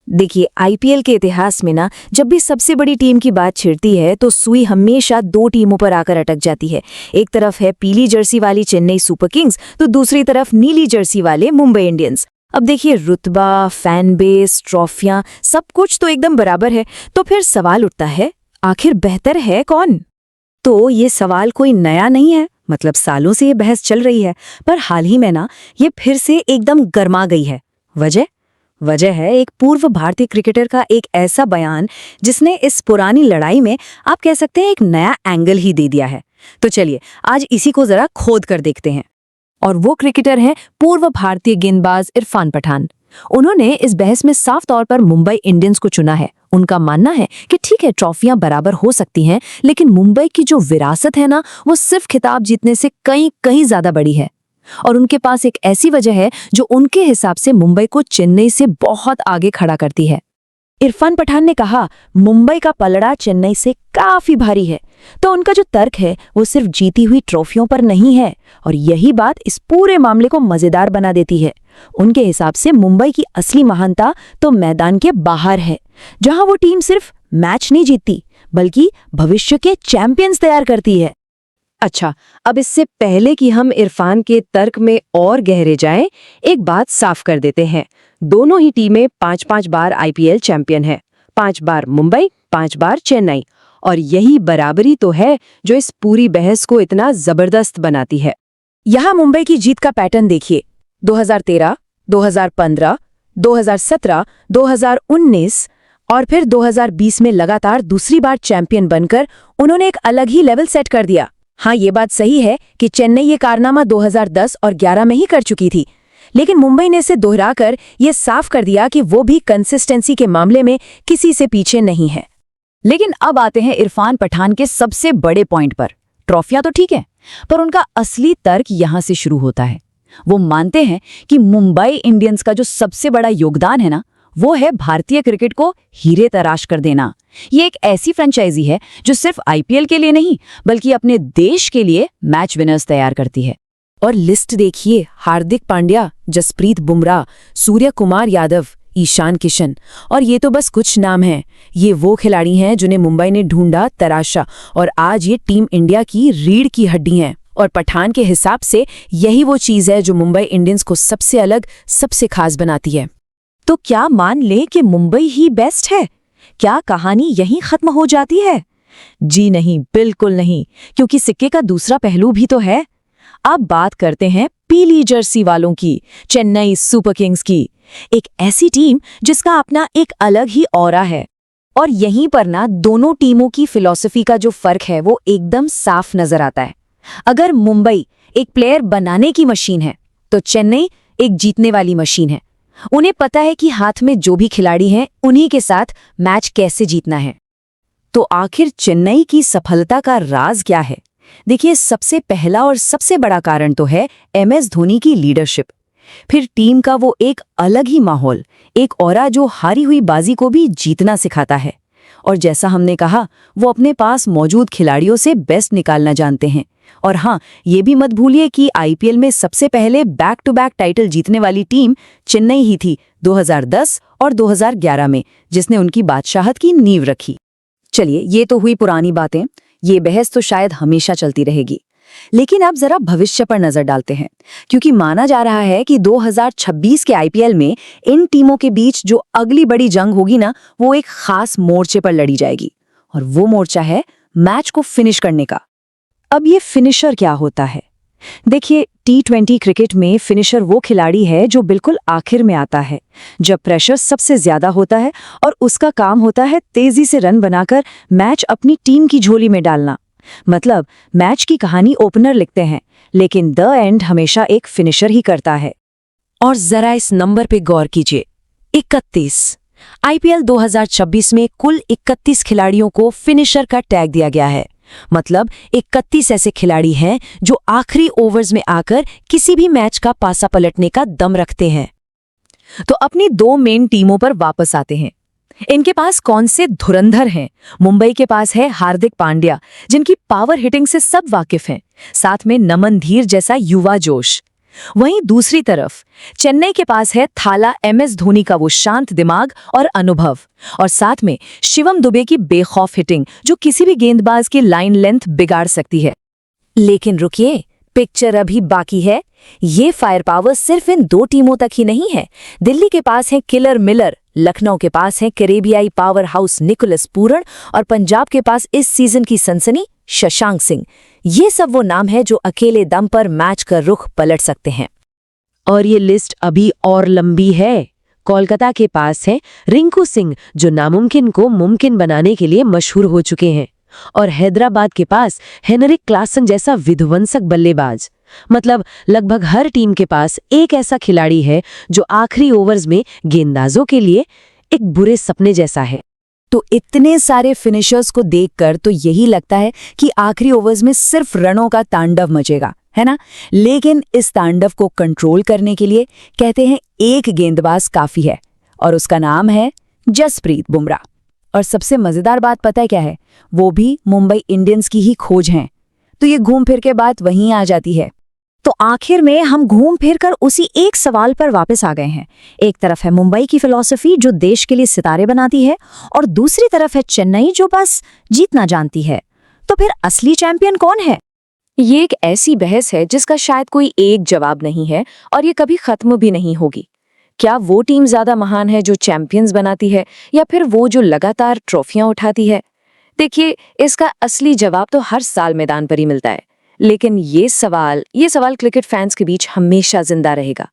देखिए, आईपीएल के इतिहास में ना जब भी सबसे बड़ी टीम की बात छिड़ती है तो सुई हमेशा दो टीमों पर आकर अटक जाती है। एक तरफ है पीली जर्सी वाली चेन्नई सुपर किंग्स, तो दूसरी तरफ नीली जर्सी वाले मुंबई इंडियंस। अब देखिए, रुतबा, फैन बेस, ट्रॉफियां, सब कुछ तो एकदम बराबर है। तो फिर सवाल उठता है, आखिर बेहतर है कौन? तो ये सवाल कोई नया नहीं है, मतलब सालों से ये बहस चल रही है, पर हाल ही में ना ये फिर से एकदम गर्मा गई है। वजह है एक पूर्व भारतीय क्रिकेटर का एक ऐसा बयान जिसने इस पुरानी लड़ाई में आप कह सकते हैं एक नया एंगल ही दे दिया है। तो चलिए आज इसी को जरा खोद कर देखते हैं। और वो क्रिकेटर हैं पूर्व भारतीय गेंदबाज इरफान पठान। उन्होंने इस बहस में साफ तौर पर मुंबई इंडियंस को चुना है। उनका मानना है कि ठीक है, ट्रॉफियां बराबर हो सकती हैं, लेकिन मुंबई की जो विरासत है ना, वो सिर्फ खिताब जीतने से कहीं ज्यादा बड़ी है। और उनके पास एक ऐसी वजह है जो उनके हिसाब से मुंबई को चेन्नई से बहुत आगे खड़ा करती है। इरफान पठान ने कहा, मुंबई का पलड़ा चेन्नई से काफी भारी है। तो उनका जो तर्क है वो सिर्फ जीती हुई ट्रॉफियों पर नहीं है, और यही बात इस पूरे मामले को मजेदार बना देती है। उनके हिसाब से मुंबई की असली महानता तो मैदान के बाहर है, जहां वो टीम सिर्फ मैच नहीं जीतती बल्कि भविष्य के चैंपियंस तैयार करती है। अच्छा, अब इससे पहले कि हम इरफान के तर्क में और गहरे जाएं, एक बात साफ कर देते हैं। दोनों ही टीमें 5-5 बार आईपीएल चैंपियन हैं। 5 बार मुंबई, 5 बार चेन्नई। और यही बराबरी तो है जो इस पूरी बहस को इतना जबरदस्त बनाती है। यहाँ मुंबई की जीत का पैटर्न देखिए। 2013, 2015, 2017, 2019 और फिर 2020 में लगातार दूसरी बार चैंपियन बनकर उन्होंने एक अलग ही लेवल सेट कर दिया। हाँ, ये बात सही है कि चेन्नई ये कारनामा 2010 और 11 में ही कर चुकी थी, लेकिन मुंबई ने इसे दोहराकर ये साफ कर दिया कि वो भी कंसिस्टेंसी के मामले में किसी से पीछे नहीं है। लेकिन अब आते हैं इरफान पठान के सबसे बड़े पॉइंट पर। ट्रॉफियां तो ठीक है, पर उनका असली तर्क यहां से शुरू होता है। वो मानते हैं कि मुंबई इंडियंस का जो सबसे बड़ा योगदान है ना, वो है भारतीय क्रिकेट को हीरे तराश कर देना। ये एक ऐसी फ्रेंचाइजी है जो सिर्फ आईपीएल के लिए नहीं बल्कि अपने देश के लिए मैच विनर्स तैयार करती है। और लिस्ट देखिए, हार्दिक पांड्या, जसप्रीत बुमराह, सूर्य कुमार यादव, ईशान किशन, और ये तो बस कुछ नाम हैं। ये वो खिलाड़ी हैं जिन्हें मुंबई ने ढूंढा, तराशा, और आज ये टीम इंडिया की रीढ़ की हड्डी हैं। और पठान के हिसाब से यही वो चीज़ है जो मुंबई इंडियंस को सबसे अलग, सबसे खास बनाती है। तो क्या मान ले कि मुंबई ही बेस्ट है? क्या कहानी यहीं खत्म हो जाती है? जी नहीं, बिल्कुल नहीं, क्योंकि सिक्के का दूसरा पहलू भी तो है। अब बात करते हैं पीली जर्सी वालों की, चेन्नई सुपर किंग्स की। एक ऐसी टीम जिसका अपना एक अलग ही ऑरा है। और यहीं पर ना दोनों टीमों की फिलॉसफी का जो फर्क है वो एकदम साफ नजर आता है। अगर मुंबई एक प्लेयर बनाने की मशीन है तो चेन्नई एक जीतने वाली मशीन है। उन्हें पता है कि हाथ में जो भी खिलाड़ी हैं उन्हीं के साथ मैच कैसे जीतना है। तो आखिर चेन्नई की सफलता का राज क्या है? देखिए, सबसे पहला और सबसे बड़ा कारण तो है एमएस धोनी की लीडरशिप। फिर टीम का वो एक अलग ही माहौल, एक ऑरा जो हारी हुई बाजी को भी जीतना सिखाता है। और जैसा हमने कहा, वो अपने पास मौजूद खिलाड़ियों से बेस्ट निकालना जानते हैं। और हाँ, ये भी मत भूलिए कि आईपीएल में सबसे पहले बैक टू बैक टाइटल जीतने वाली टीम चेन्नई ही थी 2010 और 2011 में, जिसने उनकी बादशाहत की नींव रखी। चलिए, ये तो हुई पुरानी बातें। ये बहस तो शायद हमेशा चलती रहेगी। लेकिन अब जरा भविष्य पर नजर डालते हैं, क्योंकि माना जा रहा है कि 2026 के आईपीएल में इन टीमों के बीच जो अगली बड़ी जंग होगी ना, वो एक खास मोर्चे पर लड़ी जाएगी। और वो मोर्चा है मैच को फिनिश करने का। अब ये फिनिशर क्या होता है? देखिए, T20 क्रिकेट में फिनिशर वो खिलाड़ी है जो बिल्कुल आखिर में आता है, जब प्रेशर सबसे ज्यादा होता है, और उसका काम होता है तेजी से रन बनाकर मैच अपनी टीम की झोली में डालना। मतलब मैच की कहानी ओपनर लिखते हैं, लेकिन द एंड हमेशा एक फिनिशर ही करता है। और जरा इस नंबर पे गौर कीजिए, 31। आईपीएल 2026 में कुल 31 खिलाड़ियों को फिनिशर का टैग दिया गया है। मतलब 31 ऐसे खिलाड़ी हैं जो आखिरी ओवर्स में आकर किसी भी मैच का पासा पलटने का दम रखते हैं। तो अपनी दो मेन टीमों पर वापस आते हैं। इनके पास कौन से धुरंधर हैं? मुंबई के पास है हार्दिक पांड्या, जिनकी पावर हिटिंग से सब वाकिफ हैं। साथ में नमन धीर जैसा युवा जोश। वहीं दूसरी तरफ चेन्नई के पास है थाला MS धोनी का वो शांत दिमाग और अनुभव, और साथ में शिवम दुबे की बेखौफ हिटिंग जो किसी भी गेंदबाज की लाइन लेंथ बिगाड़ सकती है। लेकिन रुकिए, पिक्चर अभी बाकी है। ये फायर पावर सिर्फ इन 2 टीमों तक ही नहीं है। दिल्ली के पास है किलर मिलर, लखनऊ के पास है कैरेबियाई पावर हाउस निकोलस पूरण, और पंजाब के पास इस सीजन की सनसनी शशांक सिंह। ये सब वो नाम है जो अकेले दम पर मैच का रुख पलट सकते हैं। और ये लिस्ट अभी और लंबी है। कोलकाता के पास है रिंकू सिंह, जो नामुमकिन को मुमकिन बनाने के लिए मशहूर हो चुके हैं, और हैदराबाद के पास हेनरिक क्लासन जैसा विध्वंसक बल्लेबाज। मतलब लगभग हर टीम के पास एक ऐसा खिलाड़ी है जो आखिरी ओवर्स में गेंदबाजों के लिए एक बुरे सपने जैसा है। तो इतने सारे फिनिशर्स को देखकर तो यही लगता है कि आखिरी ओवर्स में सिर्फ रनों का तांडव मचेगा, है ना? लेकिन इस तांडव को कंट्रोल करने के लिए कहते हैं एक गेंदबाज काफी है, और उसका नाम है जसप्रीत बुमराह। और सबसे मजेदार बात पता है क्या है? वो भी मुंबई इंडियंस की ही खोज है। तो ये घूम फिर के बात वहीं आ जाती है। तो आखिर में हम घूम फिर कर उसी एक सवाल पर वापस आ गए हैं। एक तरफ है मुंबई की फिलॉसफी जो देश के लिए सितारे बनाती है, और दूसरी तरफ है चेन्नई जो बस जीतना जानती है। तो फिर असली चैंपियन कौन है? ये एक ऐसी बहस है जिसका शायद कोई एक जवाब नहीं है, और ये कभी खत्म भी नहीं होगी। क्या वो टीम ज्यादा महान है जो चैंपियंस बनाती है, या फिर वो जो लगातार ट्रॉफियां उठाती है? देखिए, इसका असली जवाब तो हर साल मैदान पर ही मिलता है, लेकिन ये सवाल क्रिकेट फैंस के बीच हमेशा जिंदा रहेगा।